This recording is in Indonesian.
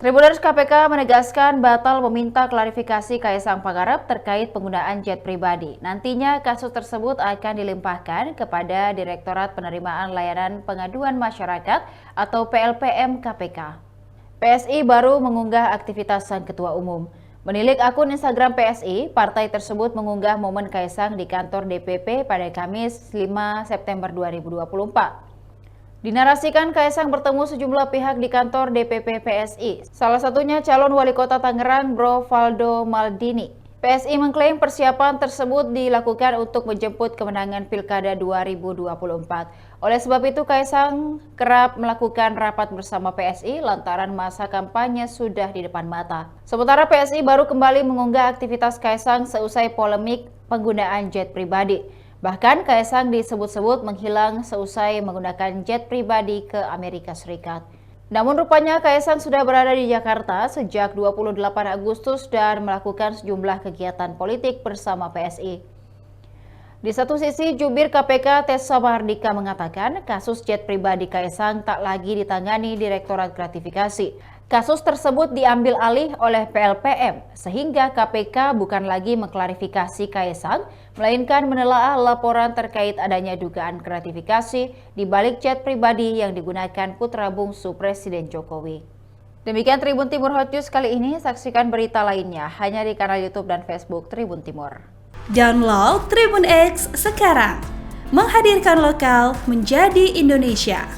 Tribuners KPK menegaskan batal meminta klarifikasi Kaisang Pangarep terkait penggunaan jet pribadi. Nantinya kasus tersebut akan dilimpahkan kepada Direktorat Penerimaan Layanan Pengaduan Masyarakat atau PLPM KPK. PSI baru mengunggah aktivitas sang ketua umum. Menilik akun Instagram PSI, partai tersebut mengunggah momen Kaisang di kantor DPP pada Kamis 5 September 2024. Dinarasikan Kaisang bertemu sejumlah pihak di kantor DPP PSI. Salah satunya calon wali kota Tangerang, Bro Valdo Maldini. PSI mengklaim persiapan tersebut dilakukan untuk menjemput kemenangan Pilkada 2024. Oleh sebab itu, Kaisang kerap melakukan rapat bersama PSI lantaran masa kampanye sudah di depan mata. Sementara PSI baru kembali mengunggah aktivitas Kaisang seusai polemik penggunaan jet pribadi. Bahkan Kaisang disebut-sebut menghilang seusai menggunakan jet pribadi ke Amerika Serikat. Namun rupanya Kaisang sudah berada di Jakarta sejak 28 Agustus dan melakukan sejumlah kegiatan politik bersama PSI. Di satu sisi, jubir KPK Tessa Mahardika mengatakan kasus jet pribadi Kaisang tak lagi ditangani Direktorat Gratifikasi. Kasus tersebut diambil alih oleh PLPM, sehingga KPK bukan lagi mengklarifikasi Kaisang, melainkan menelaah laporan terkait adanya dugaan gratifikasi di balik jet pribadi yang digunakan putra bungsu Presiden Jokowi. Demikian Tribun Timur Hot News kali ini, saksikan berita lainnya hanya di kanal YouTube dan Facebook Tribun Timur. Download Tribun X sekarang, menghadirkan lokal menjadi Indonesia.